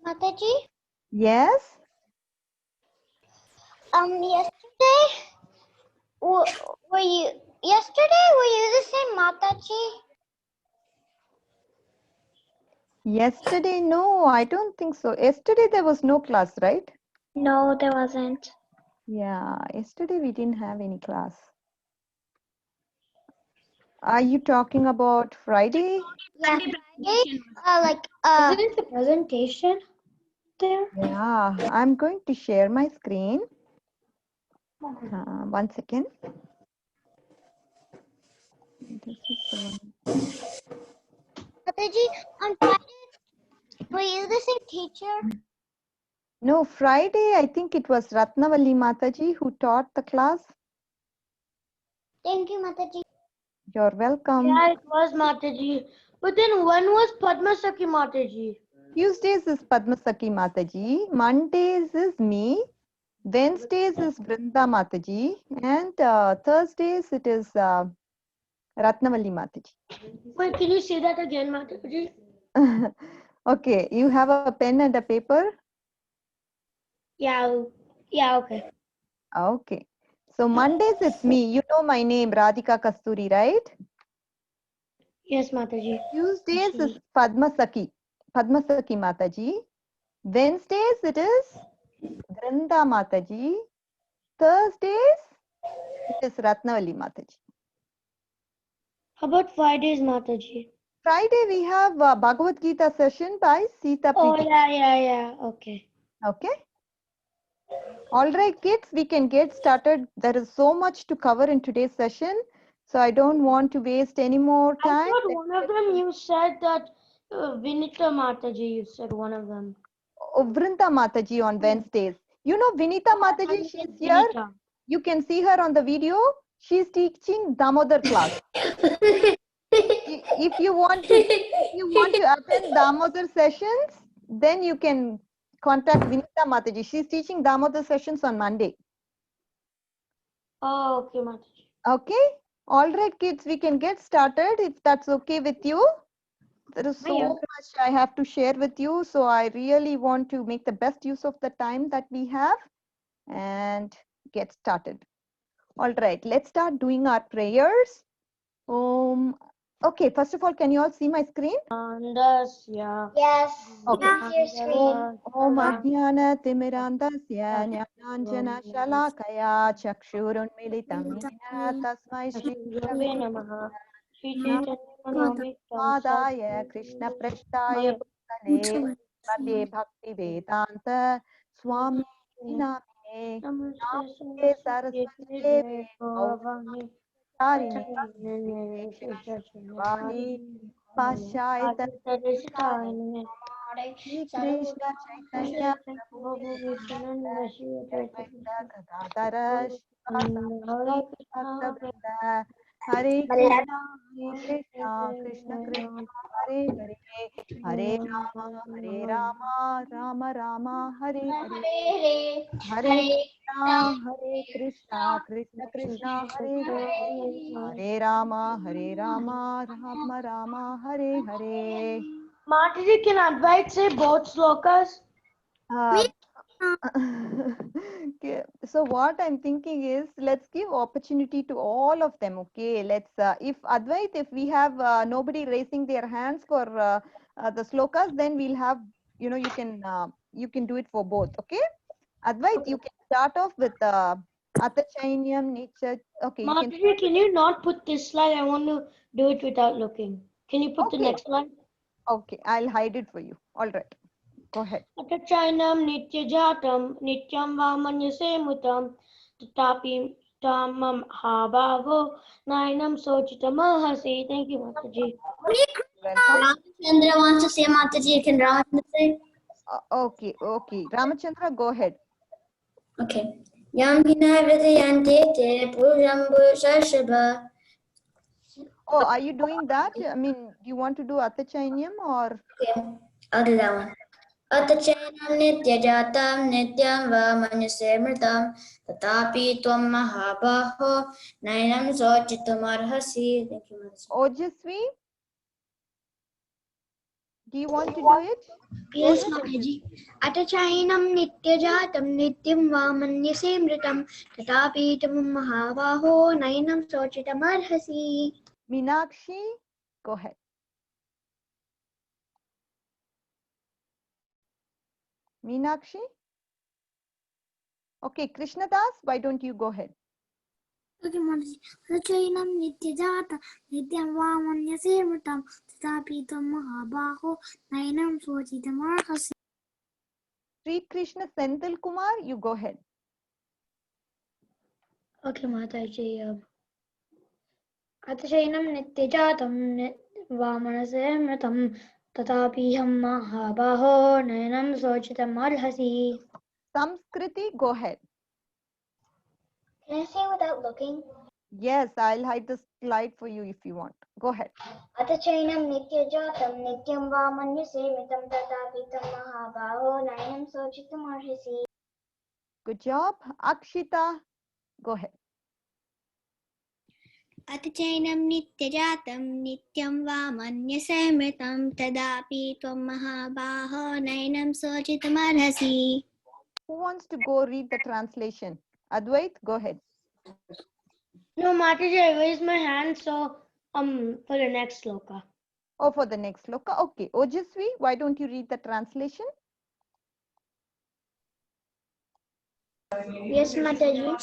Mataji, Yes. yesterday, were you the same Mataji? Yesterday, no, I don't think so. Yesterday there was no class, right? No, there wasn't. Yeah, yesterday we didn't have any class. Are you talking about Friday? Yeah, Friday, Isn't the presentation there? Yeah, I'm going to share my screen. 1 second. This is the one. Mataji, on Friday, were you the same teacher? No, Friday, I think it was Ratnavalli Mataji who taught the class. Thank you, Mataji. You're welcome. Yeah, it was Mataji. But then when was Padmasaki Mataji? Tuesdays is Padmasaki Mataji. Mondays is me. Wednesdays is Vrinda Mataji. And Thursdays it is Ratnavalli Mataji. Wait, can you say that again, Mataji? Okay, you have a pen and a paper? Yeah, okay. Okay. So Mondays it's me. You know my name, Radhika Kasturi, right? Yes, Mataji. Tuesdays is Padmasaki Mataji. Wednesdays it is Vrinda Mataji. Thursdays it is Ratnavalli Mataji. How about Fridays, Mataji? Friday we have Bhagavad Gita session by Sita Oh, Preeti. yeah. Okay. Okay. All right, kids, we can get started. There is so much to cover in today's session. So I don't want to waste any more I time. thought one of them you said that Vinita Mataji, you said one of them. Vrinda Mataji on Wednesdays. You know Vinita I thought Mataji, you she's said here. Vinita. You can see her on the video. She's teaching Damodar class. If you want to attend Damodar sessions, then you can contact Vinita Mataji. She's teaching Damodar sessions on Monday. Oh, okay, Mataji. Okay. All right, kids, we can get started if that's okay with you. There is so much I have to share with you. So I really want to make the best use of the time that we have and get started. All right, let's start doing our prayers. Okay, first of all, can you all see my screen? Yes. Okay. Your screen. Om Ajnana Timirandasya Jnananjana Shalakaya Chakshurunmilitam Yena Tasmai Shri Adaya Krishna Prashtaya Bhutale Madhye Bhakti Vedanta Swami Namine Namaste Saraswati Devi Tarini Vani Pashayata Shri Krishna Chaitanya Prabhu Nityananda Gadadara Shivasati Bhakta Hare Krishna Krishna Krishna Hare Hare Hare Rama Rama Rama Hare Hare Hare Krishna Krishna Krishna Hare Hare Hare Rama Rama Rama Hare Hare. Mataji, can Advait say both slokas? Okay. So what I'm thinking is, let's give opportunity to all of them. Okay, let's if Advait, if we have nobody raising their hands for the slokas, then we'll have, you know, you can do it for both. Okay, Advait, you can start off with Atachainyam Nicha. Okay, you can. Mataji, can you not put this slide? I want to do it without looking. Can you put the next slide? Okay, I'll hide it for you. All right, go ahead. Atachainam nityajatam nityam vamanyase mutam tatapi tamam habavo nainam sochitamahasi. Thank you, Mataji. Ramachandra wants to say Mataji. Can Ramachandra say? Okay, Ramachandra, go ahead. Okay. Yam hina vidyanti te pujam bhushashaba. Oh, are you doing that? I mean, do you want to do Atachainyam or? Okay, I'll do that one. Atachainam nityajatam nityam va manyase mritam tatapi tvam mahabaho nainam sochitumarhasi. Thank you, Mataji. Ojasvi? Do you want to do it? Yes, Mataji. Atachainam nityajatam nityam va manyase mritam tatapi tamam mahavaho nainam sochitam arhasi. Meenakshi, go ahead. Meenakshi? Okay, Krishnadas, why don't you go ahead? Okay, Mataji. Atachainam nityajatam nityam va manyase mritam tatapi tamam mahavaho nainam sochitam arhasi. Sri Krishna Senthil Kumar, you go ahead. Okay, Mataji. Atachainam nityajatam va manase mritam tatapi ham mahabaho nainam sochitam arhasi. Samskriti, go ahead. Can I say without looking? Yes, I'll hide the slide for you if you want. Go ahead. Atachainam nityajatam nityam va manyase mritam tatapi tam mahabaho nainam sochitam arhasi. Good job. Akshita, go ahead. Atachainam nityajatam nityam va manyase mritam tadapi tvam mahabaho nainam sochitam arhasi. Who wants to go read the translation? Advait, go ahead. No, Mataji, I raised my hand, so for the next sloka. Oh, for the next sloka. Okay. Ojasvi, why don't you read the translation? Yes, Mataji.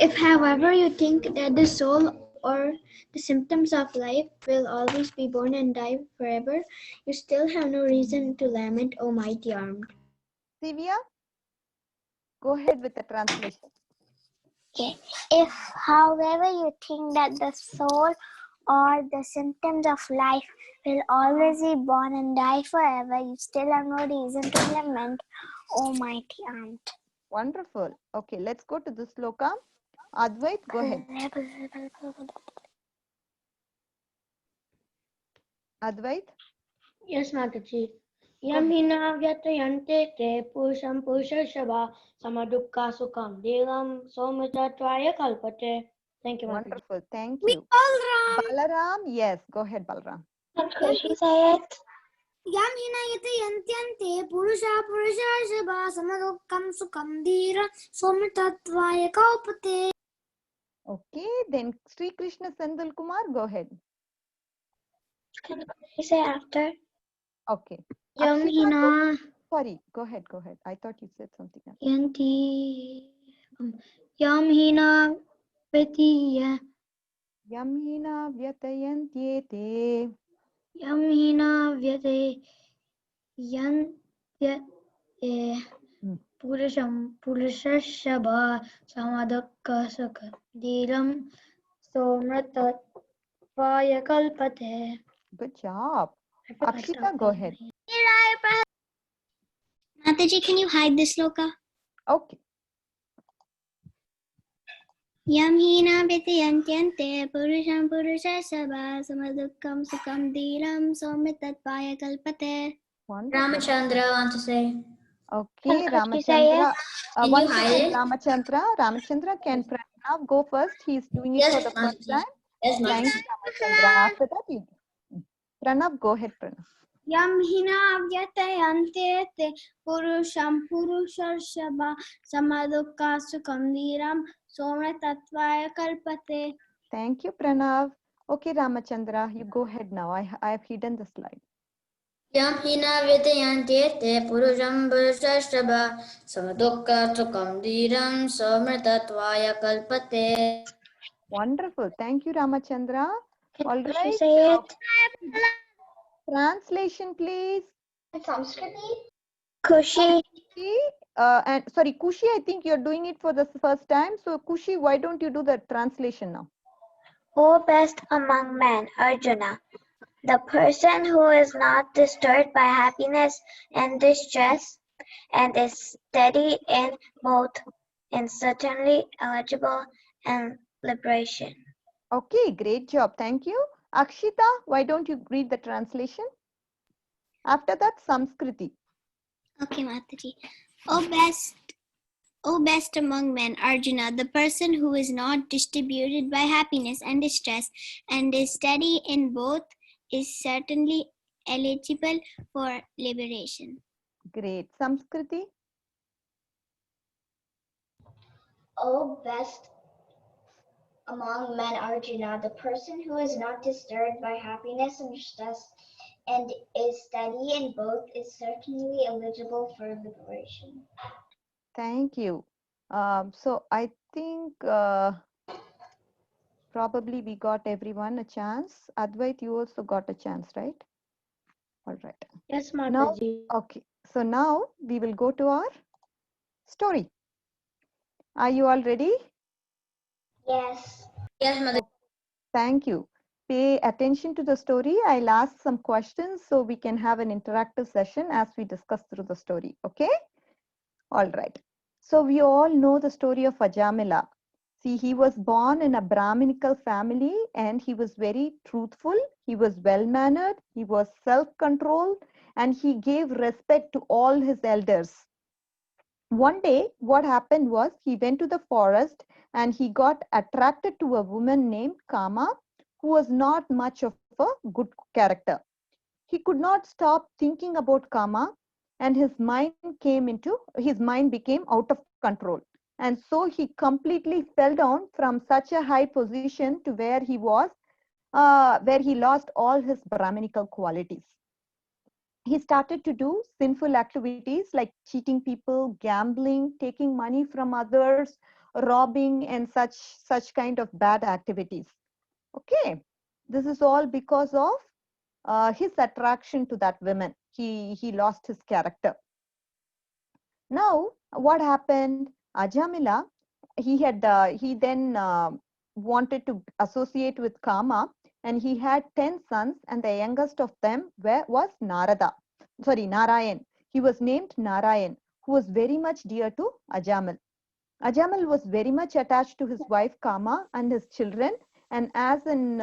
If, however, you think that the soul or the symptoms of life will always be born and die forever, you still have no reason to lament, O mighty armed. Sivya, go ahead with the translation. Okay. If, however, you think that the soul or the symptoms of life will always be born and die forever, you still have no reason to lament, O mighty armed. Wonderful. Okay, let's go to the sloka. Advait, go ahead. Advait. Yes, Mataji. Yam hina vyatayante te purusham purushashava samadukka sukham devam somitatvaya kalpate. Thank you, Mataji. Wonderful. Thank you. Balaram, yes. Go ahead, Balaram. She said, Yam hinayate yantyante purusha purusha shaba samadukkam sukham dhira somitatvaya kalpate. Okay, then Sri Krishna Sendal Kumar, go ahead. can I say after? Okay. Yam Akshita, hina sorry, go ahead, go ahead. I thought you said something else. yanti yam hina petiya Yamhina vyatayantyete. yam hina vyate yantya purusham purushashaba samadukka sukha dhiram somratattvaya kalpate. Good job. I forgot Akshita, that go part. ahead. Mataji, can you hide this sloka? Okay. Yam hina vitayantyante purusham purushasabha samadukkam sukham dhiram somitatvaya kalpate. Wonderful. Ramachandra wants to say. Okay, Can you say Ramachandra. Can One you hide second, it? Ramachandra. Ramachandra, can Pranav go first? He's doing it for the first Mataji. time. Yes, Thank Mataji. you, Ramachandra. After that, you. Pranav, go ahead, Pranav. Yam hina vyatayante te purusham purushashabha samadukka sukham dhiram somitatvaya kalpate. Thank you, Pranav. Okay, Ramachandra, you go ahead now. I have hidden the slide. Yam hina vitayanti te purusham purushashraba samadukka sukam dhiram somritatvaya kalpate. Wonderful. Thank you, Ramachandra. All Can right. you say it? Translation, please. Samskriti? Kushi. And sorry, Kushi, I think you're doing it for the first time. So, Kushi, why don't you do the translation now? O best among men, Arjuna, the person who is not disturbed by happiness and distress, and is steady in both, is certainly eligible in liberation. Okay, great job. Thank you. Akshita, why don't you read the translation? After that, Samskriti. Okay, Mataji. O best among men, Arjuna, the person who is not distributed by happiness and distress and is steady in both is certainly eligible for liberation. Great. Samskriti? O best among men, Arjuna, the person who is not disturbed by happiness and stress and is steady in both is certainly eligible for liberation. Thank you. So I think probably we got everyone a chance. Advait, you also got a chance, right? All right. Yes, Now, Mataji. okay. So now we will go to our story. Are you all ready? Yes. Yes, Mataji. Thank you. Pay attention to the story. I'll ask some questions so we can have an interactive session as we discuss through the story. Okay? All right. So we all know the story of Ajamila. See, he was born in a Brahminical family and he was very truthful. He was well-mannered. He was self-controlled and he gave respect to all his elders. One day, what happened was he went to the forest and he got attracted to a woman named Kama, who was not much of a good character. He could not stop thinking about Kama, and his mind became out of control. And so he completely fell down from such a high position to where he was, where he lost all his Brahminical qualities. He started to do sinful activities like cheating people, gambling, taking money from others, robbing, and such kind of bad activities. Okay, this is all because of his attraction to that woman. He lost his character. Now, what happened? Ajamila, he then wanted to associate with Kama, and he had 10 sons, and the youngest of them was Narayan. He was named Narayan, who was very much dear to Ajamal. Ajamal was very much attached to his wife Kama and his children, and as and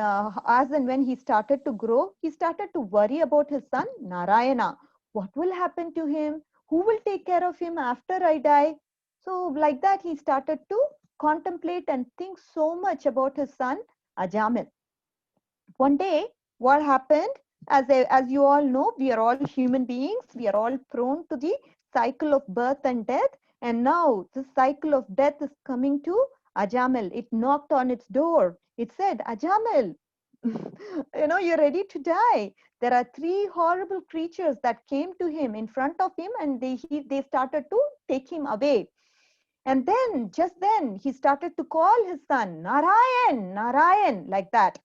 when he started to grow, he started to worry about his son Narayana. What will happen to him? Who will take care of him after I die? So like that, he started to contemplate and think so much about his son Ajamal. One day, what happened? As you all know, we are all human beings. We are all prone to the cycle of birth and death. And now the cycle of death is coming to Ajamal. It knocked on its door. It said, Ajamal, you're ready to die. There are 3 horrible creatures that came to him in front of him, and they started to take him away. And then, just then, he started to call his son, Narayan, Narayan, like that.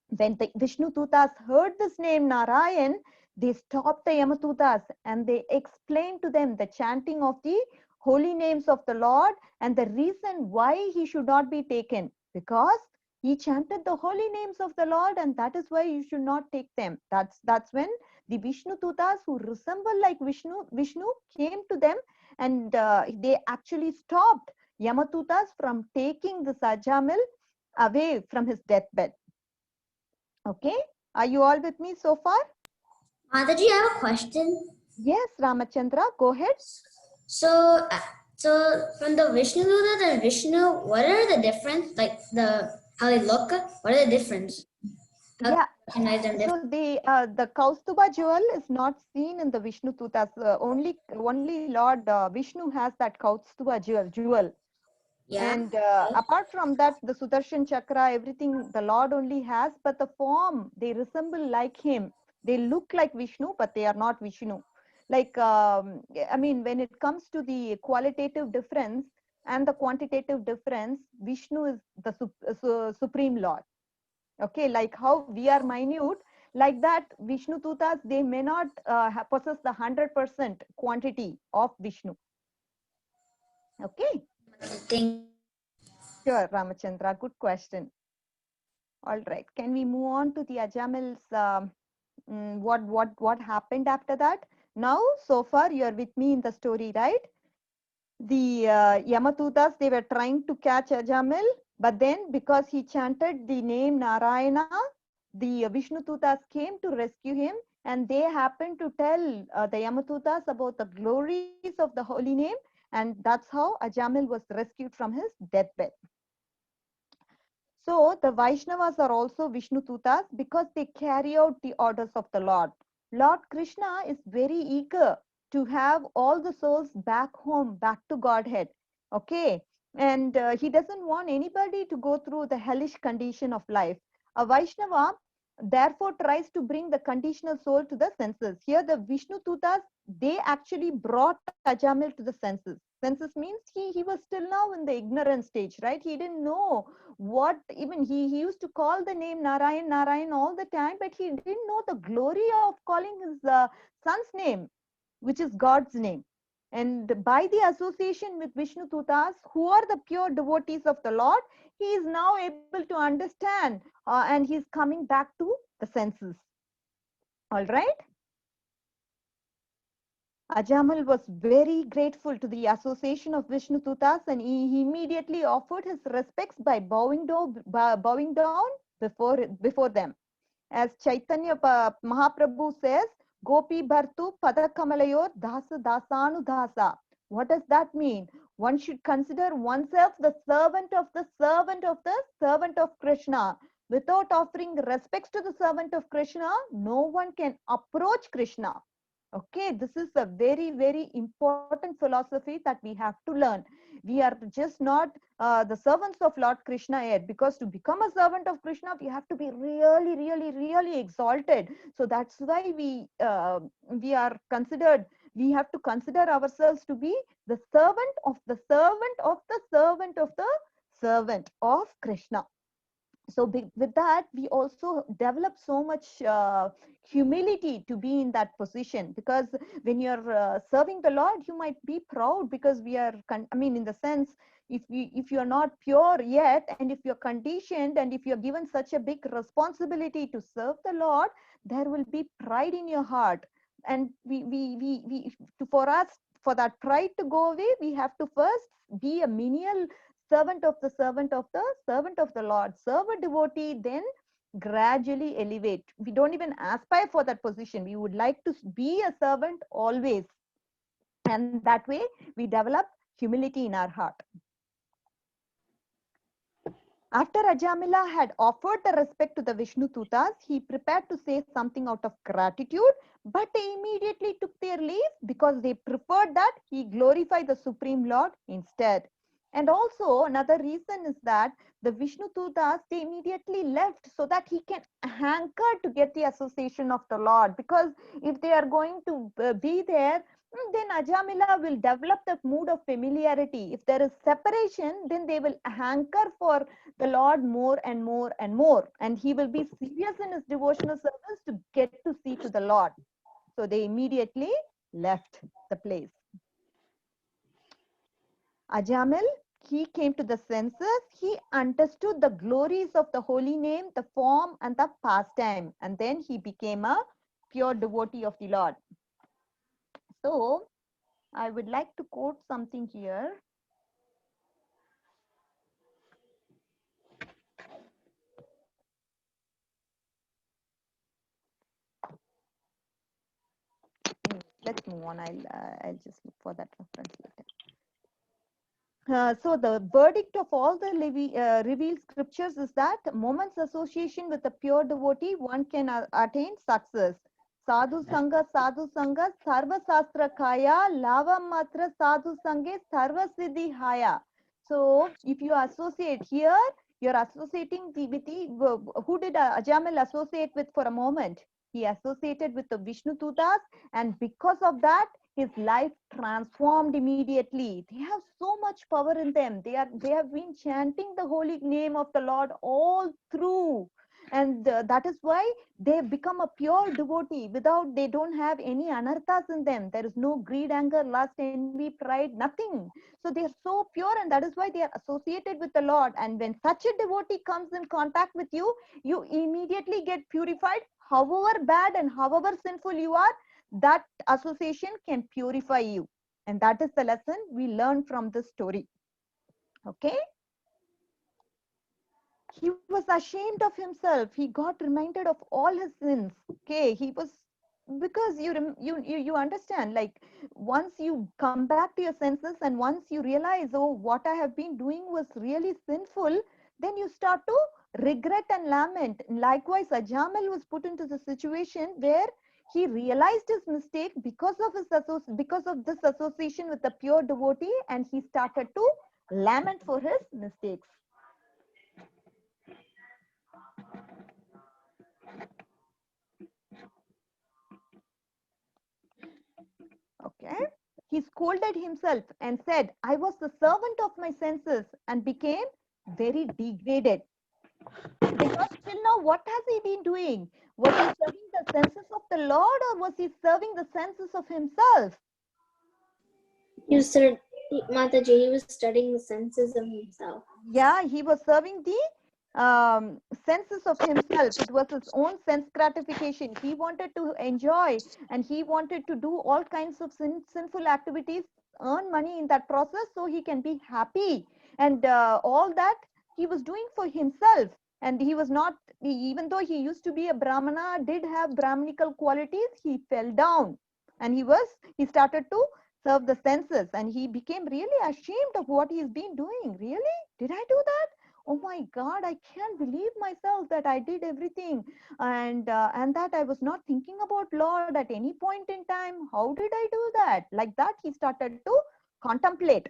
When the Vishnudutas heard this name Narayan, they stopped the Yamadutas and they explained to them the chanting of the holy names of the Lord and the reason why he should not be taken. Because he chanted the holy names of the Lord, and that is why you should not take them. That's when the Vishnudutas, who resemble like Vishnu came to them, and they actually stopped Yamadutas from taking the Ajamil away from his deathbed. Okay, are you all with me so far? Mataji, I have a question. Yes, Ramachandra, go ahead. So from the Vishnu and Vishnu, what are the difference? Like how they look? What are the difference? How Yeah. to recognize them different? So the Kaustuba jewel is not seen in the Vishnu Tutas. Only Lord Vishnu has that Kaustuba jewel. Yeah. And apart from that, the Sudarshan Chakra, everything the Lord only has, but the form, they resemble like him. They look like Vishnu, but they are not Vishnu. Like, when it comes to the qualitative difference and the quantitative difference, Vishnu is the Supreme Lord. Okay, like how we are minute, like that, Vishnu Tutas, they may not possess the 100% quantity of Vishnu. Okay. Sure, Ramachandra, good question. All right, can we move on to the Ajamal's, what happened after that? Now, so far, you're with me in the story, right? The Yamatutas, they were trying to catch Ajamil, but then because he chanted the name Narayana, the Vishnututas came to rescue him, and they happened to tell the Yamatutas about the glories of the holy name, and that's how Ajamil was rescued from his deathbed. So the Vaishnavas are also Vishnututas because they carry out the orders of the Lord. Lord Krishna is very eager to have all the souls back home, back to Godhead. Okay. And he doesn't want anybody to go through the hellish condition of life. A Vaishnava therefore tries to bring the conditional soul to the senses. Here the Vishnu Tutas, they actually brought Ajamil to the senses. Senses means he was still now in the ignorant stage, right? He didn't know what, even he used to call the name Narayan, Narayan all the time, but he didn't know the glory of calling his son's name, which is God's name. And by the association with Vishnu Tutas, who are the pure devotees of the Lord, he is now able to understand and he's coming back to the senses. All right. Ajamal was very grateful to the association of Vishnu Tutas, and he immediately offered his respects by bowing down before them. As Chaitanya Mahaprabhu says, Gopi Bhartu Padakamalayur Dasa Dasanu Dasa. What does that mean? One should consider oneself the servant of the servant of the servant of Krishna. Without offering respects to the servant of Krishna, no one can approach Krishna. Okay, this is a very, very important philosophy that we have to learn. We are just not the servants of Lord Krishna yet, because to become a servant of Krishna, we have to be really, really, really exalted. So that's why we are considered, we have to consider ourselves to be the servant of the servant of the servant of the servant of Krishna. So with that, we also develop so much humility to be in that position, because when you're serving the Lord, you might be proud, because we are, in the sense, if you are not pure yet, and if you're conditioned, and if you're given such a big responsibility to serve the Lord, there will be pride in your heart. And for that pride to go away, we have to first be a menial servant of the servant of the servant of the Lord. Serve a devotee, then gradually elevate. We don't even aspire for that position. We would like to be a servant always. And that way we develop humility in our heart. After Ajamila had offered the respect to the Vishnu Tutas, he prepared to say something out of gratitude, but they immediately took their leave because they preferred that he glorify the Supreme Lord instead. And also another reason is that the Vishnu Tutas, they immediately left so that he can hanker to get the association of the Lord. Because if they are going to be there, then Ajamila will develop that mood of familiarity. If there is separation, then they will hanker for the Lord more and more and more. And he will be serious in his devotional service to get to see to the Lord. So they immediately left the place. Ajamil, he came to the senses. He understood the glories of the holy name, the form and the pastime. And then he became a pure devotee of the Lord. So I would like to quote something here. Let's move on. I'll just look for that reference later. So the verdict of all the revealed scriptures is that moment's association with a pure devotee, one can attain success. Sadhu Sangha, Sarva Sastra Kaya, Lava Matra Sadhu Sange, Sarva Siddhi Haya. So if you associate here, you're associating who did Ajamil associate with for a moment? He associated with the Vishnu Tutas, and because of that, his life transformed immediately. They have so much power in them. They have been chanting the holy name of the Lord all through. And that is why they become a pure devotee. They don't have any anarthas in them. There is no greed, anger, lust, envy, pride, nothing. So they are so pure, and that is why they are associated with the Lord. And when such a devotee comes in contact with you, you immediately get purified. However bad and however sinful you are, that association can purify you. And that is the lesson we learn from this story. Okay. He was ashamed of himself. He got reminded of all his sins. Okay. He was, because you understand, like once you come back to your senses and once you realize, oh, what I have been doing was really sinful, then you start to regret and lament. Likewise, Ajamil was put into the situation where He realized his mistake because of this association with the pure devotee, and he started to lament for his mistakes. Okay. He scolded himself and said, I was the servant of my senses, and became very degraded. Because till now, what has he been doing? Was he serving the senses of the Lord, or was he serving the senses of himself? Mataji, he was studying the senses of himself. Yeah, he was serving the senses of himself. It was his own sense gratification. He wanted to enjoy, and he wanted to do all kinds of sinful activities, earn money in that process so he can be happy. And all that he was doing for himself. And he was not, even though he used to be a Brahmana, did have Brahminical qualities, he fell down. And he started to serve the senses, and he became really ashamed of what he's been doing. Really? Did I do that? Oh my God, I can't believe myself that I did everything, and that I was not thinking about Lord at any point in time. How did I do that? Like that, he started to contemplate.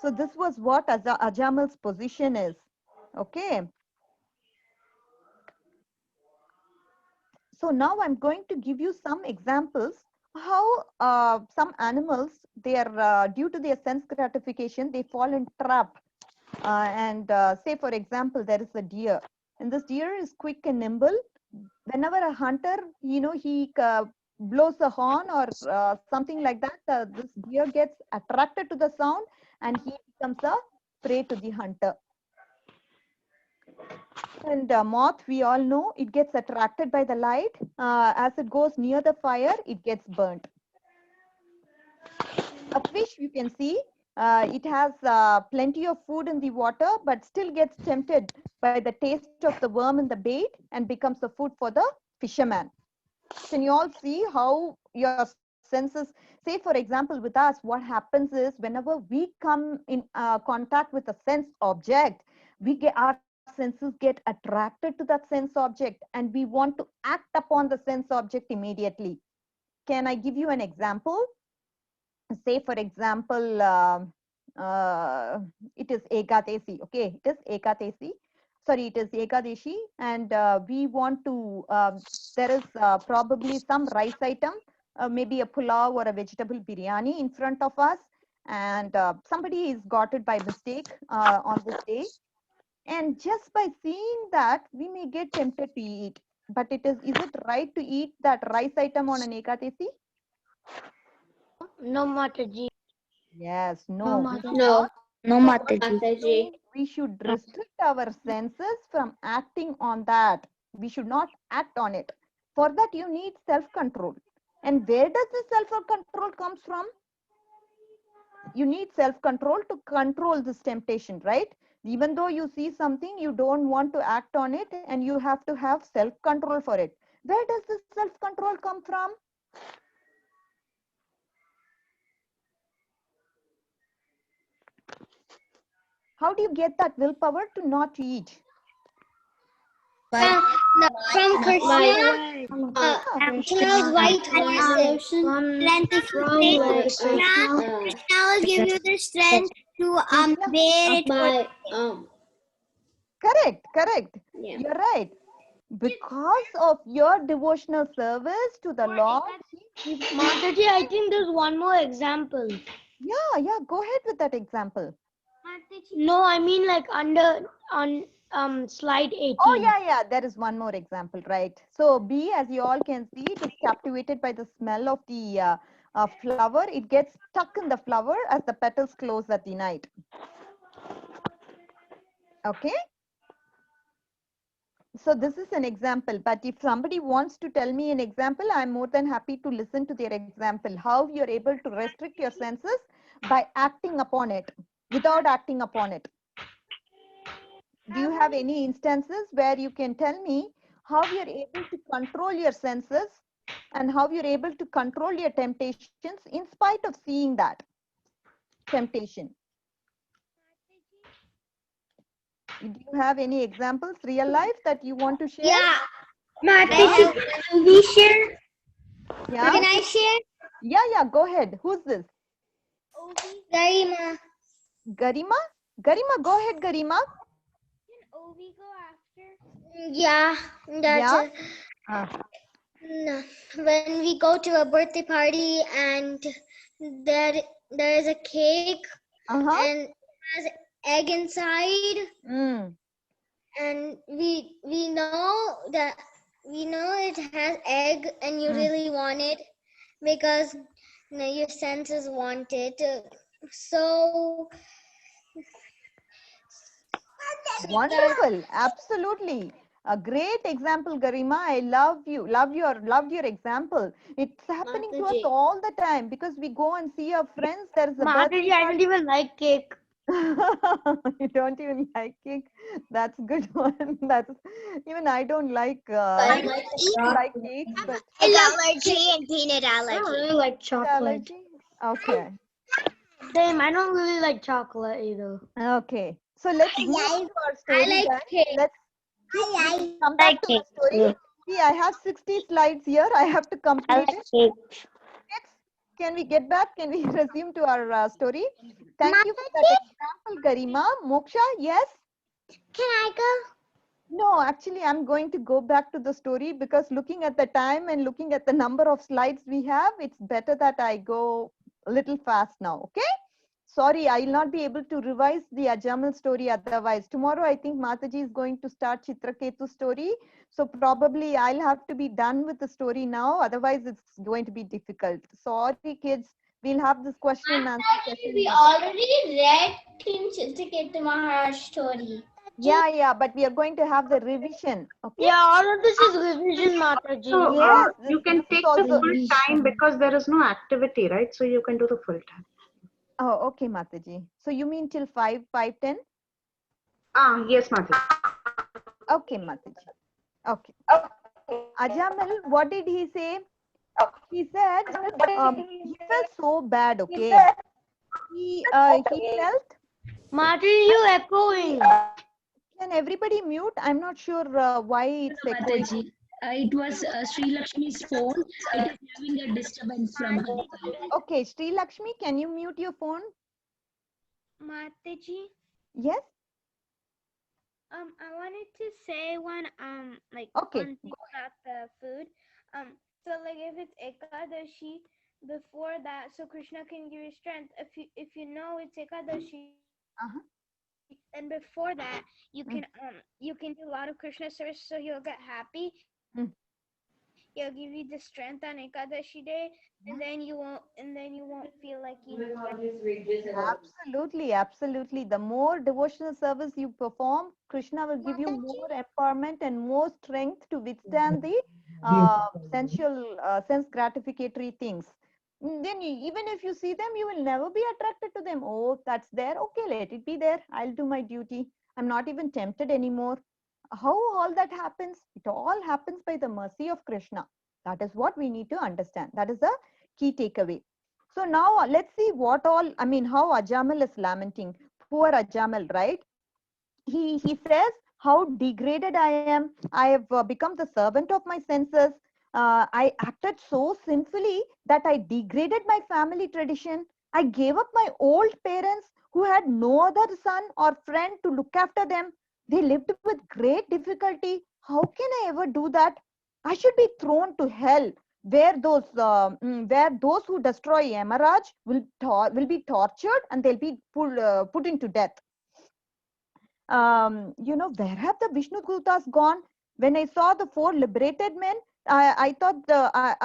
So this was what Ajamal's position is. Okay. So now I'm going to give you some examples how some animals, they are due to their sense gratification, they fall in trap. Say for example, there is a deer, and this deer is quick and nimble. Whenever a hunter, he blows a horn or something like that, this deer gets attracted to the sound, and he becomes a prey to the hunter. And moth, we all know, it gets attracted by the light. As it goes near the fire, it gets burnt. A fish, you can see, it has plenty of food in the water, but still gets tempted by the taste of the worm in the bait and becomes a food for the fisherman. Can you all see how your senses, say for example with us, what happens is whenever we come in contact with a sense object, our senses get attracted to that sense object, and we want to act upon the sense object immediately. Can I give you an example? Say for example, it is Ekadasi. Okay, it is Ekadasi. Sorry, it is Ekadeshi, and we want to, there is probably some rice item, maybe a pulao or a vegetable biryani in front of us, and somebody is got it by mistake on this day. And just by seeing that, we may get tempted to eat. But is it right to eat that rice item on an Ekadasi? No, Mataji. Yes, No, no. No. No, Mataji. We should restrict our senses from acting on that. We should not act on it. For that, you need self-control. And where does the self-control comes from? You need self-control to control this temptation, right? Even though you see something, you don't want to act on it, and you have to have self-control for it. Where does this self-control come from? How do you get that willpower to not eat? From Krishna, Krishna's white horse. Krishna will give you the strength to bear it. Correct. Yeah. You're right. Because of your devotional service to the Lord. Mataji, I think there's one more example. Yeah, go ahead with that example. No, I mean like on slide 18. Oh, yeah, there is one more example, right? So bee, as you all can see, it is captivated by the smell of the flower. It gets stuck in the flower as the petals close at the night. Okay. So this is an example, but if somebody wants to tell me an example, I'm more than happy to listen to their example, how you're able to restrict your senses by acting upon it, without acting upon it. Do you have any instances where you can tell me how you're able to control your senses and how you're able to control your temptations in spite of seeing that temptation? Do you have any examples, real life, that you want to share? Yeah, Mataji, can we share? Yeah, Can I share? yeah, go ahead. Who's this? Garima. Garima, go ahead, Garima. Can Ovi go after? Yeah, that's Yeah. it. Ah. No. When we go to a birthday party and there is a cake Uh-huh. and it has egg inside, Mm. and we know that we know it has egg and you really want it because your senses want it. So Wonderful. Absolutely. A great example, Garima. I love you. Loved your example. It's happening to us Mataji. all the time because we go and see our friends. There's a birthday Mataji, I don't party. even like cake. You don't even like cake. That's good one. That's even I don't like. I I like don't like cakes, but allergy and peanut I don't allergy. really like chocolate. allergy. Okay. Same, I don't really like chocolate either. Okay. So let's move on to our story. I like then. cake. Let's come back to our story. See, I have 60 slides here. I have to complete it. cake. Next, can we get back? Can we resume to our story? Thank you for that example, Garima. Moksha, yes? Can I go? No, actually, I'm going to go back to the story because looking at the time and looking at the number of slides we have, it's better that I go a little fast now, okay? Sorry, I will not be able to revise the Ajamal story otherwise. Tomorrow, I think Mataji is going to start Chitraketu story. So probably I'll have to be done with the story now. Otherwise, it's going to be difficult. Sorry, kids. We'll have this question and answer session. We already read Team Chitraketu Maharaj story. Yeah, but we are going to have the revision. Okay. Yeah, all of this is revision, Mataji. So Yes, you can this is take the also- full time because there is no activity, right? So you can do the full time. Oh, okay, Mataji. So you mean till 5:10? Yes, Mata. Okay, Mataji. Okay. Ajamal, what did he say? He said he felt so bad. Okay. He felt. Mataji, you echoing. Can everybody mute? I'm not sure why it's echoing. Mataji. It was Sri Lakshmi's phone. It is having a disturbance from her side. Okay, Sri Lakshmi, can you mute your phone? Mataji, Yes. I wanted to say one Okay. one thing about the food. So like if it's Ekadashi, before that, so Krishna can give you strength. If you know it's Ekadashi, and before that, you can do a lot of Krishna service, so you'll get happy. He'll give you the strength on Ekadashi day, and then you won't feel like you. Absolutely. The more devotional service you perform, Krishna will give you more empowerment and more strength to withstand the sense gratificatory things. Then even if you see them, you will never be attracted to them. Oh, that's there. Okay, let it be there. I'll do my duty. I'm not even tempted anymore. How all that happens? It all happens by the mercy of Krishna. That is what we need to understand. That is the key takeaway. So now let's see how Ajamal is lamenting. Poor Ajamal, right? He says how degraded I am. I have become the servant of my senses. I acted so sinfully that I degraded my family tradition. I gave up my old parents who had no other son or friend to look after them. They lived with great difficulty. How can I ever do that? I should be thrown to hell, where those who destroy Yamaraj will be tortured and they'll be put into death. Where have the Vishnu Dutas gone? When I saw the 4 liberated men, I thought I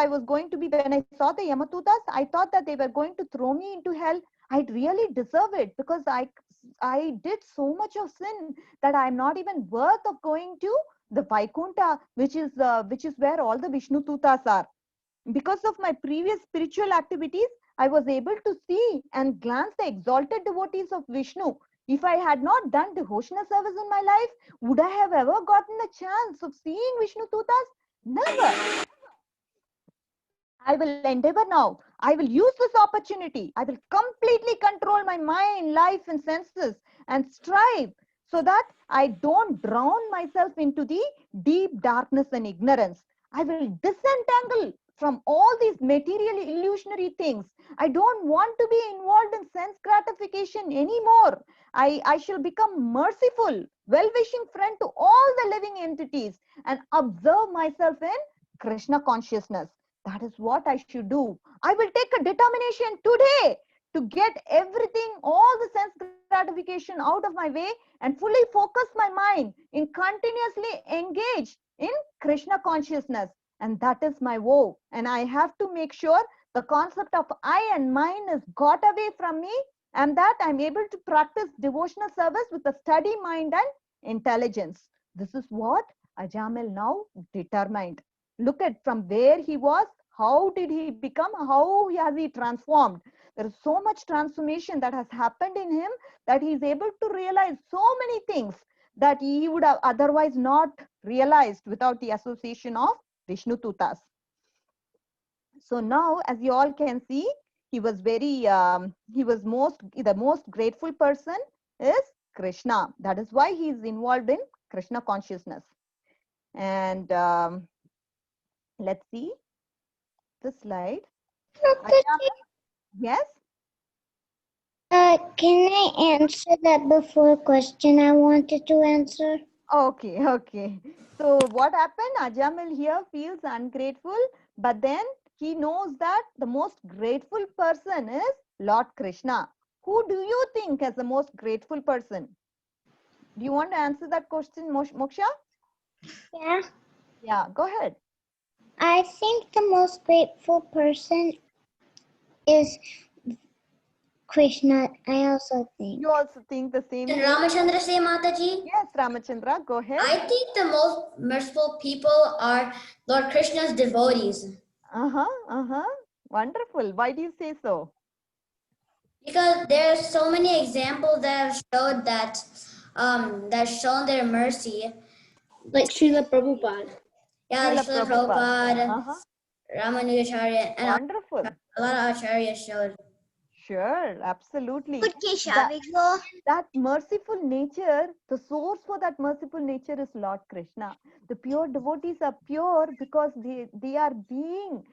was going to be, when I saw the Yamatutas, I thought that they were going to throw me into hell. I really deserve it because I did so much of sin that I'm not even worth of going to the Vaikunta, which is where all the Vishnu Dutas are. Because of my previous spiritual activities, I was able to see and glance the exalted devotees of Vishnu. If I had not done devotional service in my life, would I have ever gotten a chance of seeing Vishnu Dutas? Never. I will endeavor now. I will use this opportunity. I will completely control my mind, life, and senses and strive so that I don't drown myself into the deep darkness and ignorance. I will disentangle from all these material illusionary things. I don't want to be involved in sense gratification anymore. I shall become merciful, well-wishing friend to all the living entities and observe myself in Krishna consciousness. That is what I should do. I will take a determination today to get everything, all the sense gratification out of my way and fully focus my mind in continuously engage in Krishna consciousness. And that is my vow. And I have to make sure the concept of I and mine is got away from me, and that I'm able to practice devotional service with a steady mind and intelligence. This is what Ajamil now determined. Look at from where he was, how did he become, how has he transformed. There is so much transformation that has happened in him that he is able to realize so many things that he would have otherwise not realized without the association of Vishnu Tutas. So now, as you all can see, he was the most grateful person is Krishna. That is why he is involved in Krishna consciousness. And let's see the slide. Yes? Can I answer that before question I wanted to answer? Okay, okay. So what happened? Ajamil here feels ungrateful, but then he knows that the most grateful person is Lord Krishna. Who do you think is the most grateful person? Do you want to answer that question, Moksha? Yeah. Yeah, go ahead. I think the most grateful person is Krishna. I also think. You also think the same Did thing? Ramachandra say, Mataji? Yes, Ramachandra, go ahead. I think the most merciful people are Lord Krishna's devotees. Wonderful. Why do you say so? Because there are so many examples that have showed that that shown their mercy. Like Srila Prabhupada. Yeah, Srila Srila Prabhupada, Uh-huh. Ramanujacharya, and Wonderful. a lot of acharyas showed. Sure, absolutely. Okay, shall we go? That merciful nature, the source for that merciful nature is Lord Krishna. The pure devotees are pure because they are being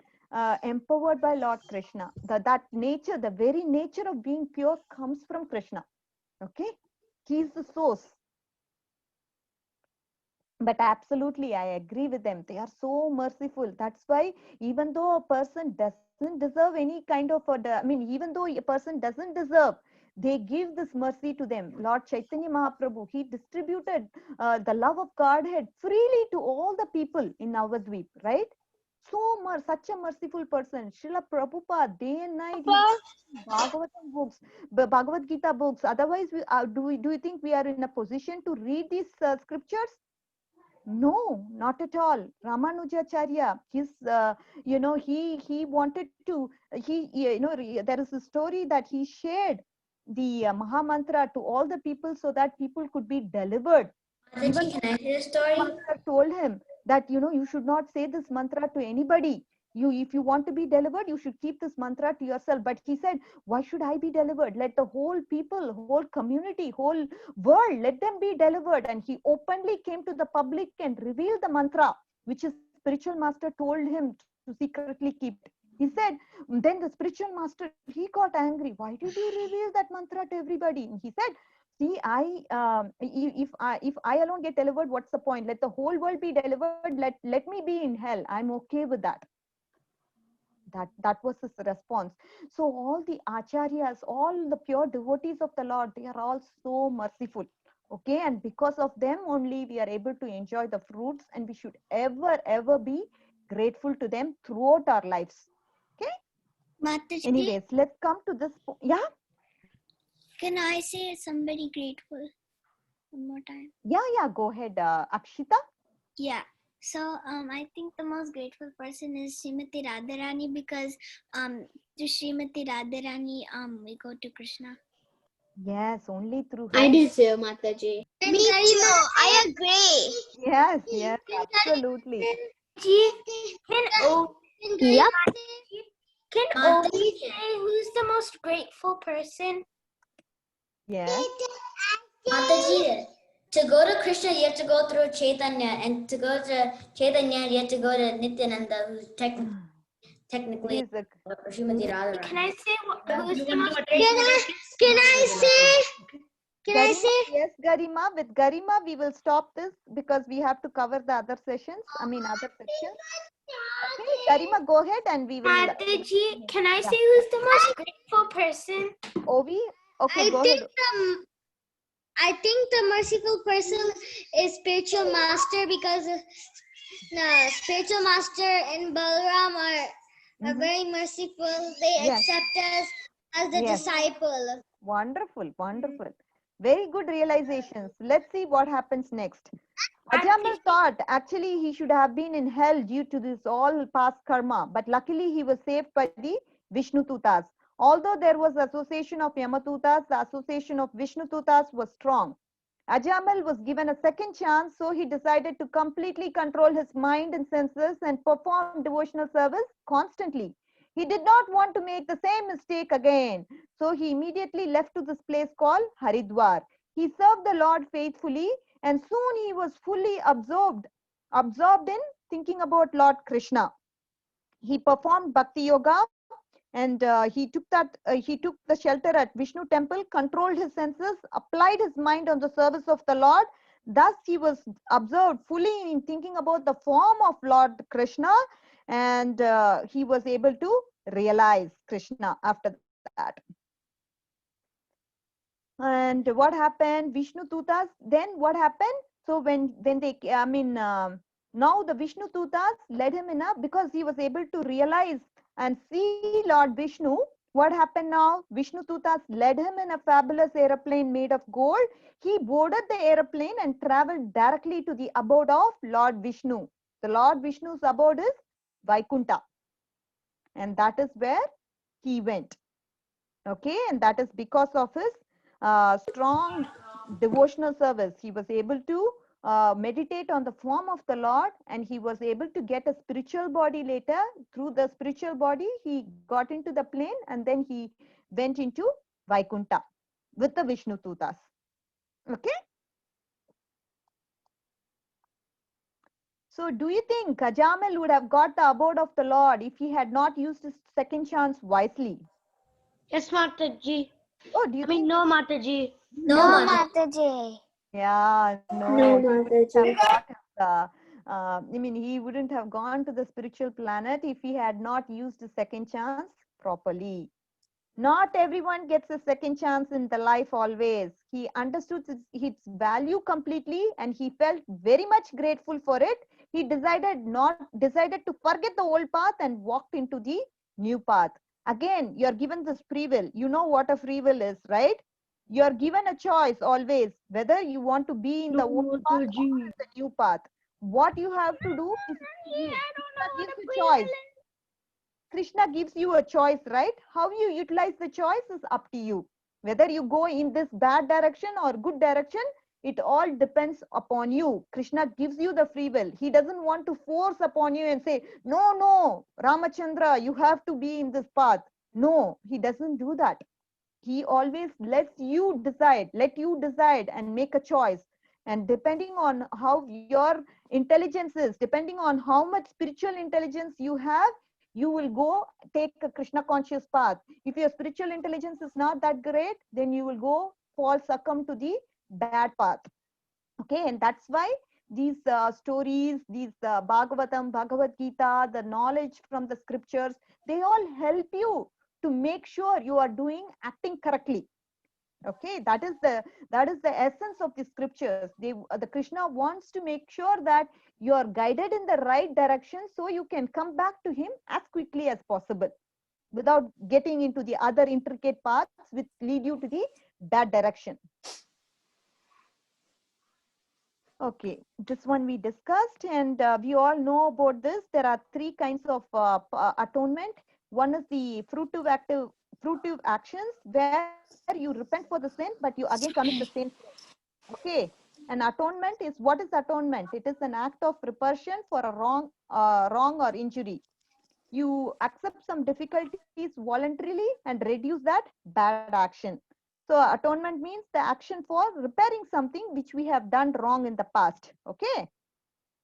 empowered by Lord Krishna. That nature, the very nature of being pure comes from Krishna. Okay? He is the source. But absolutely, I agree with them. They are so merciful. That's why even though a person doesn't deserve any kind of, even though a person doesn't deserve, they give this mercy to them. Lord Chaitanya Mahaprabhu, he distributed the love of Godhead freely to all the people in Navadvip, right? Such a merciful person. Srila Prabhupada, day and night, he Bhagavatam books, Bhagavad Gita books. Otherwise, do you think we are in a position to read these scriptures? No, not at all. Ramanujacharya, he wanted to, there is a story that he shared the Maha Mantra to all the people so that people could be delivered. Even can I hear a story? Mantra told him that, you should not say this mantra to anybody. If you want to be delivered, you should keep this mantra to yourself. But he said, why should I be delivered? Let the whole people, whole community, whole world, let them be delivered. And he openly came to the public and revealed the mantra, which his spiritual master told him to secretly keep. He said, then the spiritual master, he got angry. Why did you reveal that mantra to everybody? And he said, see, if I alone get delivered, what's the point? Let the whole world be delivered. Let me be in hell. I'm okay with that. That was his response. So all the acharyas, all the pure devotees of the Lord, they are all so merciful. Okay, and because of them only we are able to enjoy the fruits, and we should ever be grateful to them throughout our lives. Okay. Mataji, anyways, let's come to this. Yeah. can I say somebody grateful one more time? Yeah, go ahead, Akshita. Yeah. So I think the most grateful person is Srimati Radharani, because to Srimati Radharani we go to Krishna. Yes, only through her. I do too, Mataji. Me too. I agree. Yes, absolutely. Yep. Can Ovi say who's the most grateful person? Yes. Mataji, To go to Krishna, you have to go through Chaitanya, and to go to Chaitanya, you have to go to Nityananda, who's technically Please, Srimati Radharani. Can I say who's You the want most to attend Can I Garima, say? yes, Garima. With Garima, we will stop this because we have to cover the other sessions. I mean, other sections. Okay, Garima, go ahead and we will. Mataji, can I Yeah. say who's the most grateful person? Ovi, okay, go ahead. I think the merciful person is spiritual master because spiritual master and Balaram are very merciful. They Yes. accept us as the Yes. disciple. Wonderful, wonderful. Very good realizations. Let's see what happens next. Ajamal thought actually he should have been in hell due to this all past karma, but luckily he was saved by the Vishnu Tutas. Although there was association of Yamatutas, the association of Vishnu Tutas was strong. Ajamal was given a second chance, so he decided to completely control his mind and senses and perform devotional service constantly. He did not want to make the same mistake again, so he immediately left to this place called Haridwar. He served the Lord faithfully, and soon he was fully absorbed in thinking about Lord Krishna. He performed bhakti yoga, and he took the shelter at Vishnu temple, controlled his senses, applied his mind on the service of the Lord. Thus he was absorbed fully in thinking about the form of Lord Krishna, and he was able to realize Krishna after that. And what happened? Vishnu Tutas, then what happened? So when they, now the Vishnu Tutas led him in because he was able to realize and see Lord Vishnu. What happened now? Vishnu Tutas led him in a fabulous aeroplane made of gold. He boarded the aeroplane and traveled directly to the abode of Lord Vishnu. The Lord Vishnu's abode is Vaikunta. And that is where he went. Okay, and that is because of his strong devotional service. He was able to meditate on the form of the Lord, and he was able to get a spiritual body later. Through the spiritual body, he got into the plane, and then he went into Vaikunta with the Vishnu Tutas. Okay. So do you think Ajamal would have got the abode of the Lord if he had not used his second chance wisely? Yes, Mataji. Oh, do you think? No, Mataji. No, Mataji. Yeah, no. No, He wouldn't Mataji. have got he wouldn't have gone to the spiritual planet if he had not used his second chance properly. Not everyone gets a second chance in the life always. He understood its value completely, and he felt very much grateful for it. He decided to forget the old path and walked into the new path. Again, you're given this free will. You know what a free will is, right? You're given a choice always whether you want to be in the old path or in the new path. What you have to do is Krishna gives you choice. Krishna gives you a choice, right? How you utilize the choice is up to you. Whether you go in this bad direction or good direction, it all depends upon you. Krishna gives you the free will. He doesn't want to force upon you and say, no, Ramachandra, you have to be in this path. No, he doesn't do that. He always let you decide and make a choice. And depending on how your intelligence is, depending on how much spiritual intelligence you have, you will go take a Krishna conscious path. If your spiritual intelligence is not that great, then you will succumb to the bad path. Okay, and that's why these stories, these Bhagavatam, Bhagavad Gita, the knowledge from the scriptures, they all help you to make sure you are acting correctly. Okay, that is the essence of the scriptures. The Krishna wants to make sure that you are guided in the right direction, so you can come back to him as quickly as possible without getting into the other intricate paths which lead you to the bad direction. Okay, this one we discussed, and we all know about this. There are three kinds of atonement. One is the fruitive actions, where you repent for the sin, but you again commit the same sin. Okay, and atonement is, what is atonement? It is an act of repulsion for a wrong or injury. You accept some difficulties voluntarily and reduce that bad action. So atonement means the action for repairing something which we have done wrong in the past. Okay,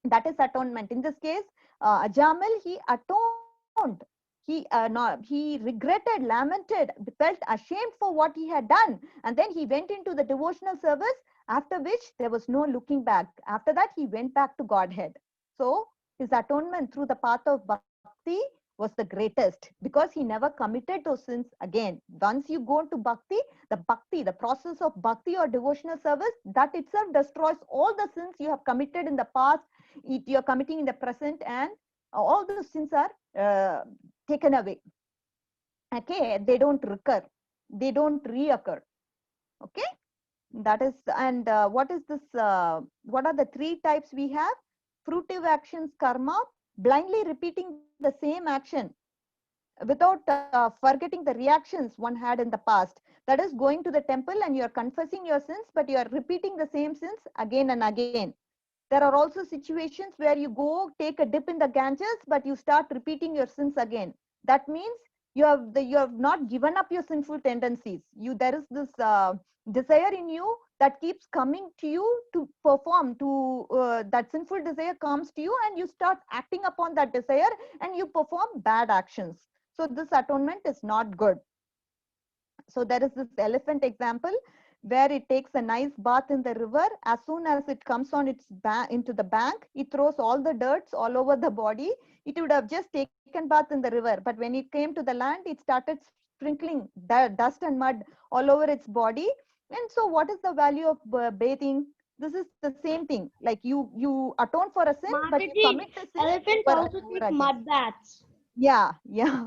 that is atonement. In this case, Ajamil, he atoned. He regretted, lamented, felt ashamed for what he had done, and then he went into the devotional service. After which there was no looking back. After that, he went back to Godhead. So his atonement through the path of bhakti was the greatest, because he never committed those sins again. Once you go to bhakti, the process of bhakti or devotional service, that itself destroys all the sins you have committed in the past, you are committing in the present, and all those sins are taken away. Okay, they don't recur, they don't reoccur. Okay, that is. And what is this? What are the three types we have? Fruitive actions, karma, blindly repeating the same action without forgetting the reactions one had in the past. That is going to the temple and you are confessing your sins, but you are repeating the same sins again and again. There are also situations where you go take a dip in the Ganges, but you start repeating your sins again. That means you have not given up your sinful tendencies. There is this desire in you that keeps coming to you to perform. That sinful desire comes to you, and you start acting upon that desire, and you perform bad actions. So this atonement is not good. So there is this elephant example where it takes a nice bath in the river. As soon as it comes on into the bank, it throws all the dirts all over the body. It would have just taken bath in the river, but when it came to the land, it started sprinkling dust and mud all over its body. And so what is the value of bathing? This is the same thing. Like you atone for a sin, but you commit the sin. Elephants also take mud baths. Yeah,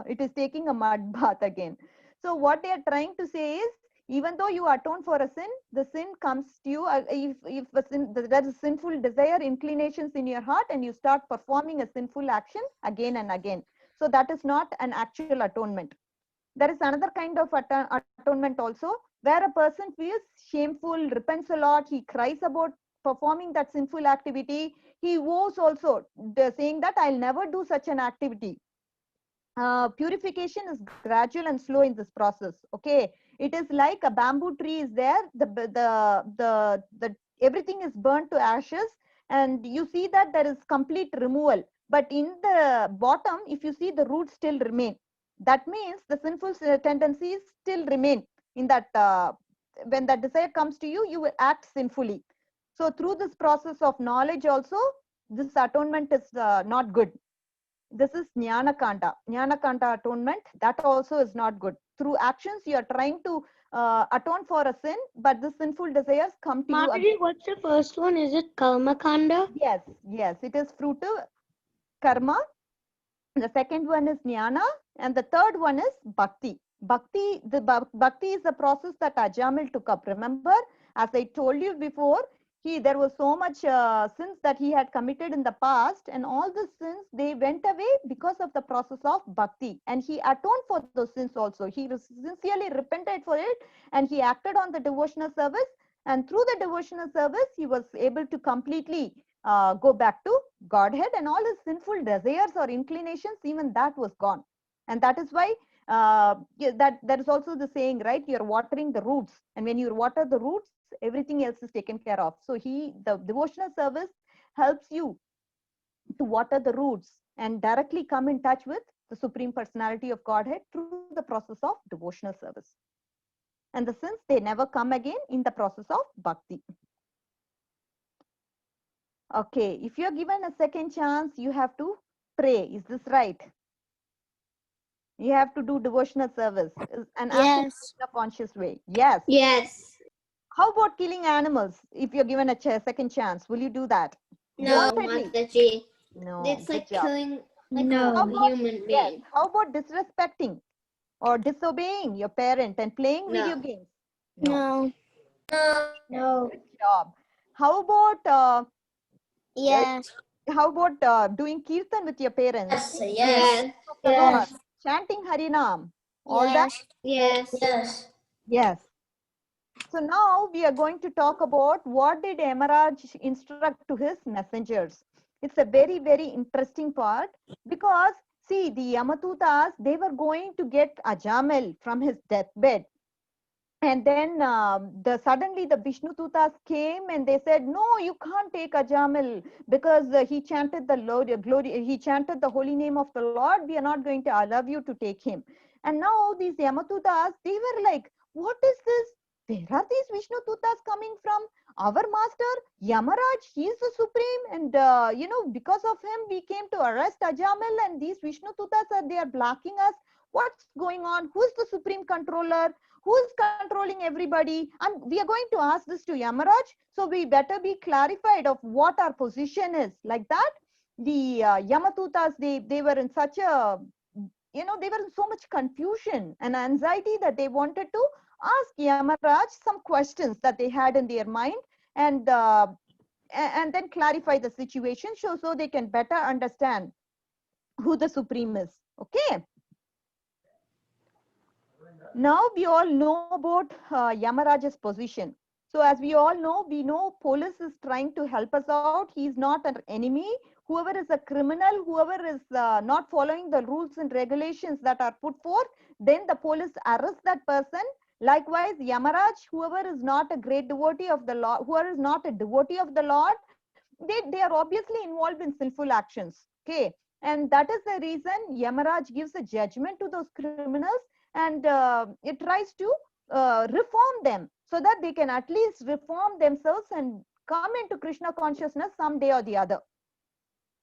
it is taking a mud bath again. So what they are trying to say is, even though you atone for a sin, the sin comes to you. If there is sinful desire, inclinations in your heart, and you start performing a sinful action again and again. So that is not an actual atonement. There is another kind of atonement also, where a person feels shameful, repents a lot, he cries about performing that sinful activity. He vows also, saying that I'll never do such an activity. Purification is gradual and slow in this process. Okay, it is like a bamboo tree is there, the everything is burnt to ashes, and you see that there is complete removal, but in the bottom, if you see, the roots still remain. That means the sinful tendencies still remain in that. When that desire comes to you, you will act sinfully. So through this process of knowledge also, this atonement is not good. This is Jnana Kanda atonement. That also is not good. Through actions, you are trying to atone for a sin, but the sinful desires come to you again. What's the first one? Is it Karma Kanda? Yes, it is fruitive karma. The second one is Jnana, and the third one is Bhakti. Bhakti is the process that Ajamil took up. Remember, as I told you before, there was so much sins that he had committed in the past, and all the sins, they went away because of the process of bhakti, and he atoned for those sins also. He sincerely repented for it, and he acted on the devotional service, and through the devotional service he was able to completely go back to Godhead, and all his sinful desires or inclinations, even that was gone. And that is why that is also the saying, right? You're watering the roots, and when you water the roots, everything else is taken care of. So the devotional service helps you to water the roots and directly come in touch with the Supreme Personality of Godhead through the process of devotional service. And the sins, they never come again in the process of bhakti. Okay, if you're given a second chance, you have to pray. Is this right? You have to do devotional service and act in a conscious way. Yes. Yes. How about killing animals? If you're given a second chance, will you do that? No, Mataji. No. It's like killing like No. a human being. Yes. How about disrespecting or disobeying your parent and playing video games? No. No. Good job. How about Yes. how about doing kirtan with your parents? Yes. Yes. Chanting Harinam. All that? Yes. Yes. Yes. So now we are going to talk about what did Yamaraj instruct to his messengers. It's a very, very interesting part, because see, the Yamadutas, they were going to get Ajamil from his deathbed. And then suddenly the Vishnu Tutas came and they said, no, you can't take Ajamil because he chanted the Lord, glory, he chanted the holy name of the Lord. We are not going to allow you to take him. And now these Yamatutas, they were like, what is this? Where are these Vishnu Tutas coming from? Our master, Yamaraj, he is the supreme. And, because of him, we came to arrest Ajamil, and these Vishnu Tutas, they are blocking us. What's going on? Who is the supreme controller? Who is controlling everybody? And we are going to ask this to Yamaraj. So we better be clarified of what our position is. Like that, the Yamatutas, they were in such a, they were in so much confusion and anxiety that they wanted to ask Yamaraj some questions that they had in their mind, and then clarify the situation so they can better understand who the supreme is. Okay. Now we all know about Yamaraja's position. So as we all know, we know police is trying to help us out. He is not an enemy. Whoever is a criminal, whoever is not following the rules and regulations that are put forth, then the police arrest that person. Likewise, Yamaraj, whoever is not a great devotee of the Lord, whoever is not a devotee of the Lord, they are obviously involved in sinful actions. Okay. And that is the reason Yamaraj gives a judgment to those criminals, and it tries to reform them so that they can at least reform themselves and come into Krishna consciousness someday or the other.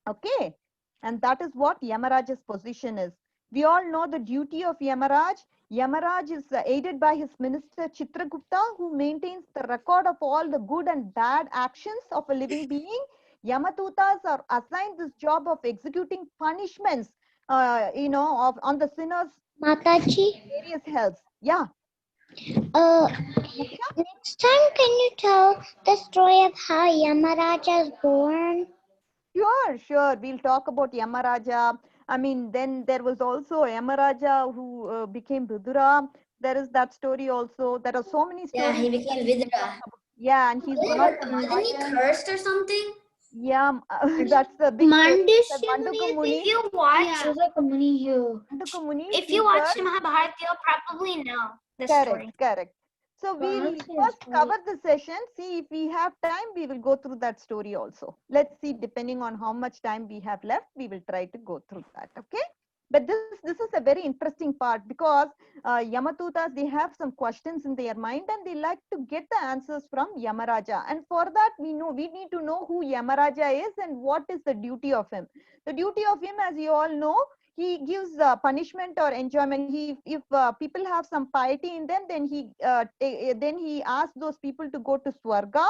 Okay. And that is what Yamaraj's position is. We all know the duty of Yamaraj. Yamaraj is aided by his minister Chitragupta, who maintains the record of all the good and bad actions of a living being. Yamatutas are assigned this job of executing punishments, on the sinners. Mataji, Various hells. Yeah. next time can you tell the story of how Yamaraja is born? Sure. We'll talk about Yamaraja. I mean, then there was also Yamaraja who became Rudra. There is that story also. There are so many stories. Yeah, he became Vidra. Yeah, and he's one of the Wasn't he cursed or something? Yeah, that's the big Mandusya Muni, If you watch, If if you watch Mahabharata, you'll probably know the story. Correct. So we'll first cover the session. See, if we have time, we will go through that story also. Let's see, depending on how much time we have left, we will try to go through that. Okay. But this is a very interesting part, because Yamatutas, they have some questions in their mind and they like to get the answers from Yamaraja. And for that, we need to know who Yamaraja is and what is the duty of him. The duty of him, as you all know, he gives punishment or enjoyment. If people have some piety in them, then he asks those people to go to Swarga,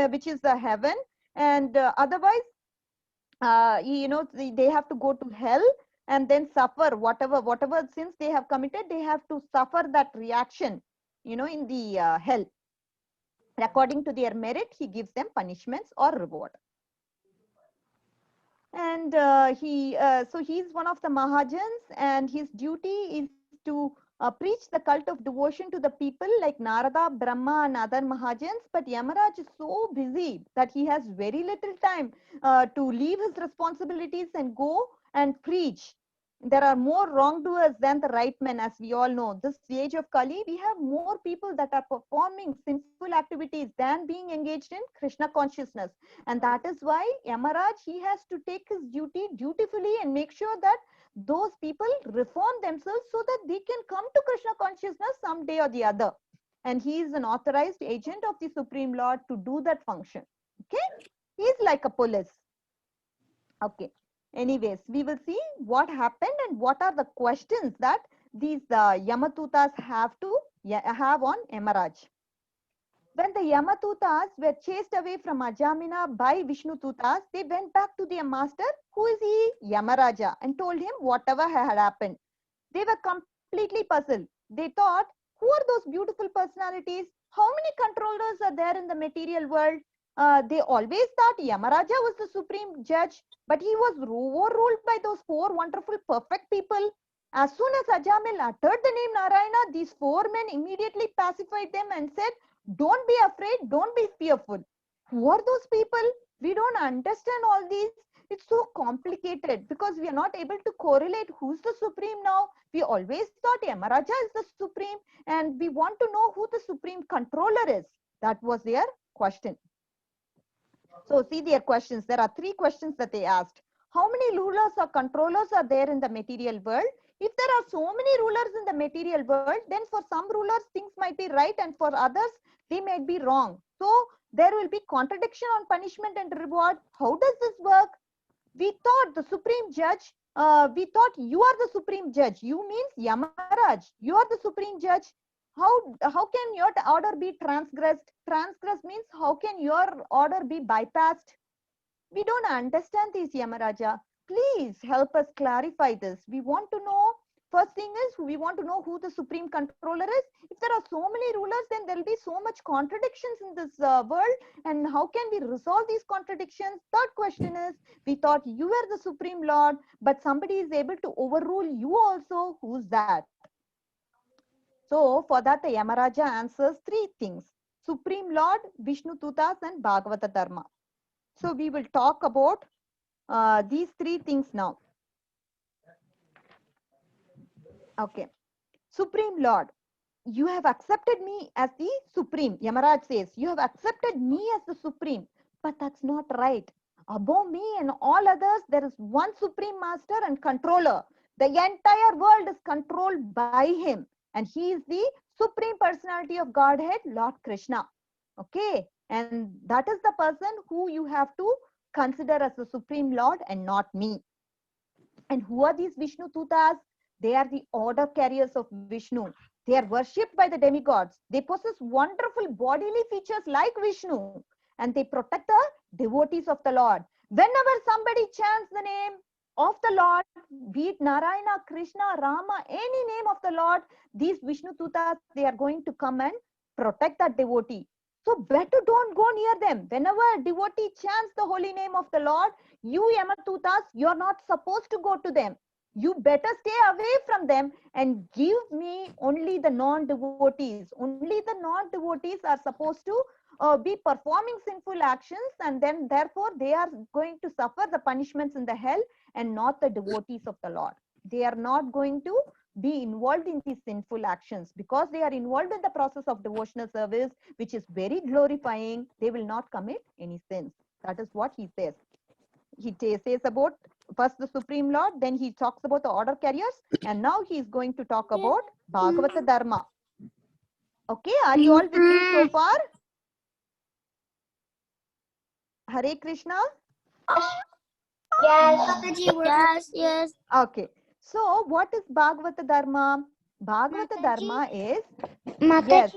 which is the heaven, and otherwise, they have to go to hell and then suffer whatever sins they have committed. They have to suffer that reaction, in the hell. According to their merit, he gives them punishments or reward. And so he's one of the Mahajans, and his duty is to preach the cult of devotion to the people like Narada, Brahma, and other Mahajans. But Yamaraj is so busy that he has very little time to leave his responsibilities and go and preach. There are more wrongdoers than the right men, as we all know. This age of Kali, we have more people that are performing sinful activities than being engaged in Krishna consciousness. And that is why Yamaraj, he has to take his duty dutifully and make sure that those people reform themselves so that they can come to Krishna consciousness someday or the other. And he is an authorized agent of the Supreme Lord to do that function. Okay? He is like a police. Okay. Anyways, we will see what happened and what are the questions that these Yamatutas have on Yamaraj. When the Yamatutas were chased away from Ajamina by Vishnututas, they went back to their master, who is he? Yamaraja, and told him whatever had happened. They were completely puzzled. They thought, who are those beautiful personalities? How many controllers are there in the material world? They always thought Yamaraja was the supreme judge, but he was overruled by those four wonderful, perfect people. As soon as Ajamil uttered the name Narayana, these four men immediately pacified them and said, don't be afraid, don't be fearful. Who are those people? We don't understand all these. It's so complicated because we are not able to correlate who's the supreme now. We always thought Yamaraja is the supreme, and we want to know who the supreme controller is. That was their question. So see their questions. There are 3 questions that they asked. How many rulers or controllers are there in the material world? If there are so many rulers in the material world, then for some rulers things might be right and for others they might be wrong. So there will be contradiction on punishment and reward. How does this work? We thought the supreme judge, we thought you are the supreme judge. You means Yamaraj. You are the supreme judge. How can your order be transgressed? Transgress means how can your order be bypassed? We don't understand this, Yamaraja. Please help us clarify this. We want to know, first thing is, we want to know who the supreme controller is. If there are so many rulers, then there will be so much contradictions in this world. And how can we resolve these contradictions? Third question is, we thought you were the supreme lord, but somebody is able to overrule you also. Who's that? So for that, the Yamaraja answers 3 things: Supreme Lord, Vishnu Tutas, and Bhagavata Dharma. So we will talk about these 3 things now. Okay. Supreme Lord, you have accepted me as the supreme. Yamaraj says, you have accepted me as the supreme, but that's not right. Above me and all others, there is one supreme master and controller. The entire world is controlled by him, and he is the supreme personality of Godhead, Lord Krishna. Okay, and that is the person who you have to consider as the supreme lord and not me. And who are these Vishnu Tutas? They are the order carriers of Vishnu. They are worshipped by the demigods. They possess wonderful bodily features like Vishnu, and they protect the devotees of the Lord. Whenever somebody chants the name of the Lord, be it Narayana, Krishna, Rama, any name of the Lord, these Vishnu Tutas, they are going to come and protect that devotee. So better don't go near them. Whenever a devotee chants the holy name of the Lord, you Yamatutas, you are not supposed to go to them. You better stay away from them and give me only the non-devotees. Only the non-devotees are supposed to be performing sinful actions, and then therefore they are going to suffer the punishments in the hell, and not the devotees of the Lord. They are not going to be involved in these sinful actions because they are involved in the process of devotional service, which is very glorifying. They will not commit any sins. That is what he says. He says about first the Supreme Lord, then he talks about the order carriers, and now he is going to talk about Bhagavata Dharma. Okay, are you all with me so far? Hare Krishna? Yes, yes. Okay, so what is Bhagavata Dharma? Bhagavata Dharma is, Mataji, yes,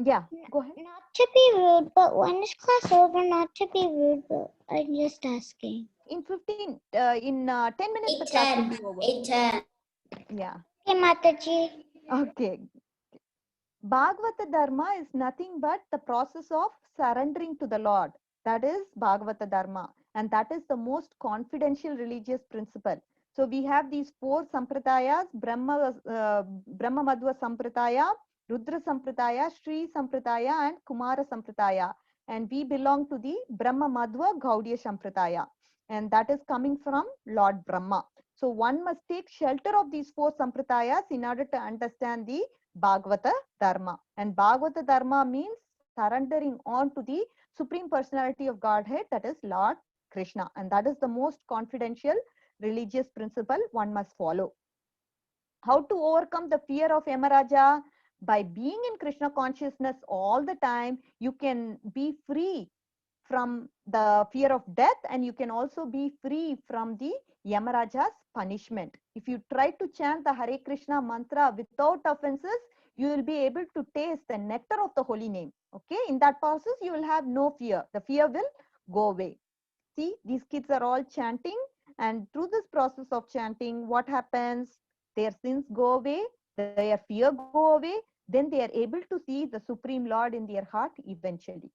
yeah, go ahead. not to be rude, but when is class over? Not to be rude, but I'm just asking. In 10 minutes the class will be over. 8:10. Yeah. Okay, Mataji. Okay. Bhagavata Dharma is nothing but the process of surrendering to the Lord. That is Bhagavata Dharma, and that is the most confidential religious principle. So we have these 4 sampradayas: Brahma Madhva Sampradaya, Rudra Sampradaya, Sri Sampradaya, and Kumara Sampradaya. And we belong to the Brahma Madhva Gaudiya Sampradaya, and that is coming from Lord Brahma. So one must take shelter of these 4 sampradayas in order to understand the Bhagavata Dharma. And Bhagavata Dharma means surrendering on to the Supreme Personality of Godhead, that is Lord Krishna. And that is the most confidential religious principle one must follow. How to overcome the fear of Yamaraja? By being in Krishna consciousness all the time, you can be free from the fear of death, and you can also be free from the Yamaraja's punishment. If you try to chant the Hare Krishna mantra without offenses, you will be able to taste the nectar of the holy name. Okay, in that process, you will have no fear. The fear will go away. See, these kids are all chanting, and through this process of chanting, what happens? Their sins go away, their fear go away, then they are able to see the Supreme Lord in their heart eventually.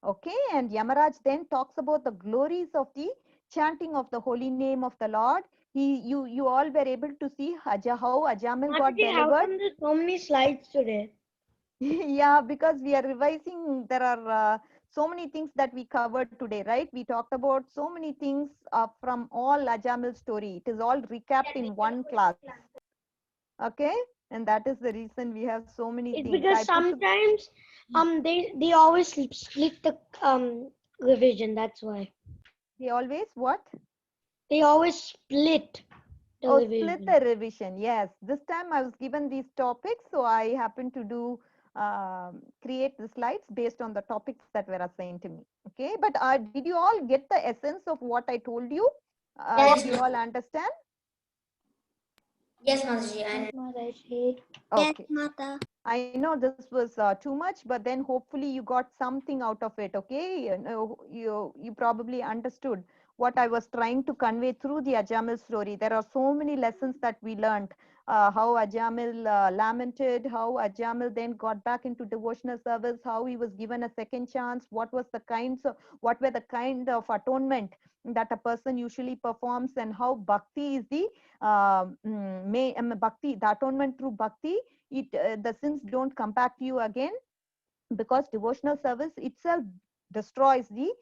Okay, and Yamaraj then talks about the glories of the chanting of the holy name of the Lord. You all were able to see how Ajamil got Mataji, how delivered. come there's so many slides today? Yeah, because we are revising. There are so many things that we covered today, right? We talked about so many things from all Ajamil story. It is all recapped in one class. Okay, and that is the reason we have so many It's things. because sometimes they always split the revision. That's why They always what? they always split the Oh, revision. split the revision. Yes, this time I was given these topics, so I happened to do create the slides based on the topics that were assigned to me. Okay, but did you all get the essence of what I told you? Yes, Did you all understand? yes, Mataji. Yes, Mataji. Okay. Yes, Mata. I know this was too much, but then hopefully you got something out of it. Okay, you probably understood what I was trying to convey through the Ajamil story. There are so many lessons that we learned. How Ajamil lamented, how Ajamil then got back into devotional service, how he was given a second chance, what were the kind of atonement that a person usually performs, and how bhakti is the bhakti, the atonement through bhakti. The sins don't come back to you again, because devotional service itself destroys the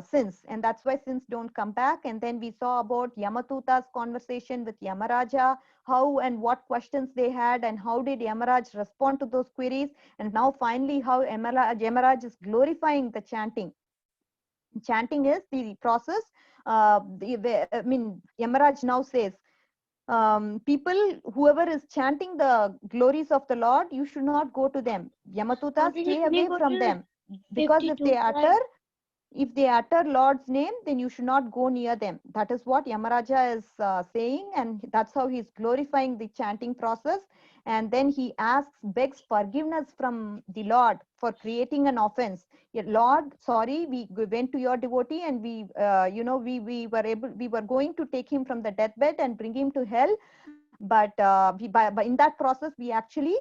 sins, and that's why sins don't come back. And then we saw about Yamatuta's conversation with Yamaraja, how and what questions they had, and how did Yamaraj respond to those queries. And now finally how Yamaraj is glorifying the chanting. Chanting is the process. Yamaraj now says, people, whoever is chanting the glories of the Lord, you should not go to them. Yamatuta, Mataji, stay can you away go from to them, because 52 slide? if they utter Lord's name, then you should not go near them. That is what Yamaraja is saying, and that's how he's glorifying the chanting process. And then he begs forgiveness from the Lord for creating an offense. Lord, sorry, we went to your devotee, and we were going to take him from the deathbed and bring him to hell, but in that process we actually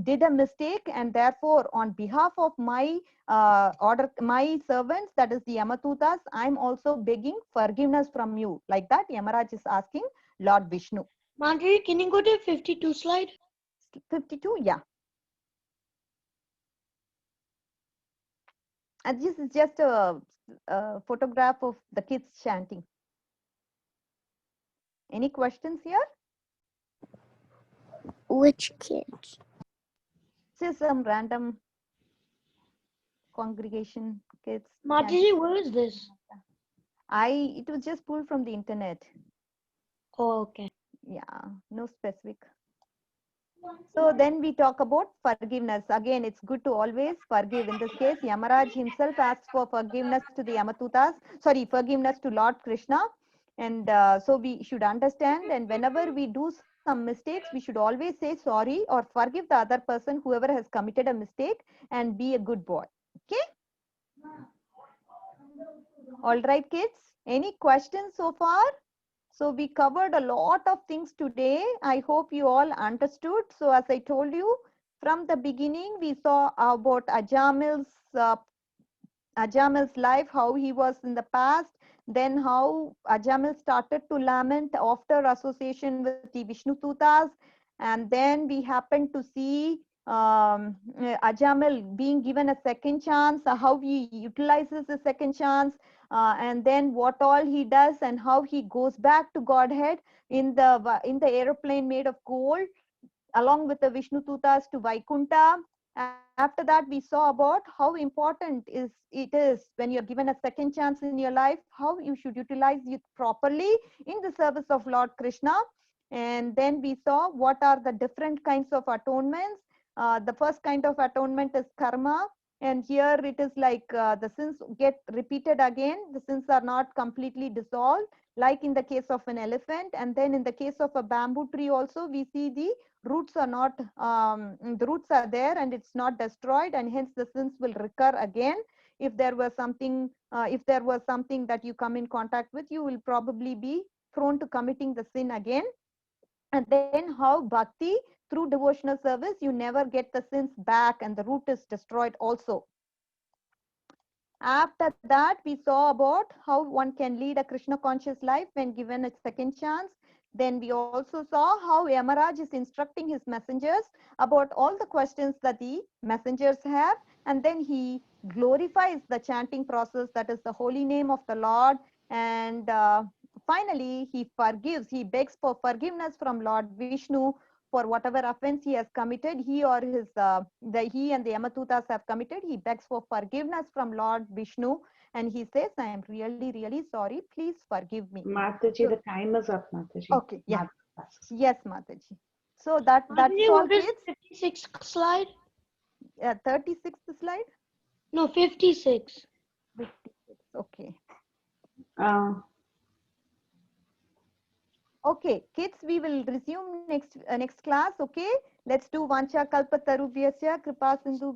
did a mistake, and therefore on behalf of my my servants, that is the Yamatutas, I'm also begging forgiveness from you. Like that, Yamaraj is asking Lord Vishnu. Mataji, can you go to 52 slide? 52, yeah. And this is just a photograph of the kids chanting. Any questions here? Which kids? Just some random congregation kids. Mataji, where is this? It was just pulled from the internet. Oh, okay. Yeah, no specific. So then we talk about forgiveness. Again, it's good to always forgive. In this case, Yamaraj himself asks for forgiveness to the Yamatutas, forgiveness to Lord Krishna. And so we should understand, and whenever we do some mistakes, we should always say sorry or forgive the other person, whoever has committed a mistake, and be a good boy. Okay? All right, kids. Any questions so far? So we covered a lot of things today. I hope you all understood. So as I told you, from the beginning, we saw about Ajamil's life, how he was in the past, then how Ajamil started to lament after association with the Vishnututas, and then we happened to see Ajamil being given a second chance, how he utilizes the second chance, and then what all he does, and how he goes back to Godhead in the aeroplane made of gold, along with the Vishnututas to Vaikunta. After that, we saw about how important it is when you're given a second chance in your life, how you should utilize it properly in the service of Lord Krishna. And then we saw what are the different kinds of atonements. The first kind of atonement is karma. And here it is like the sins get repeated again. The sins are not completely dissolved, like in the case of an elephant. And then in the case of a bamboo tree also, we see the roots are not, the roots are there and it's not destroyed, and hence the sins will recur again. If there was something that you come in contact with, you will probably be prone to committing the sin again. And then how bhakti, through devotional service, you never get the sins back and the root is destroyed also. After that, we saw about how one can lead a Krishna conscious life when given a second chance. Then we also saw how Yamaraj is instructing his messengers about all the questions that the messengers have, and then he glorifies the chanting process, that is the holy name of the Lord. And finally, he forgives, he begs for forgiveness from Lord Vishnu for whatever offense he has committed. He or his, he and the Yamadutas have committed. He begs for forgiveness from Lord Vishnu. And he says, I am really, really sorry. Please forgive me. Mataji, So- the time is up, Mataji. Okay, yeah. Yes, Mataji. So that's Mataji, all, what is kids. 56th slide? 36th slide. No, 56. 56. Okay. Okay, kids, we will resume next class. Okay, let's do Vancha Kalpatarubhyasya Kripa Sindhu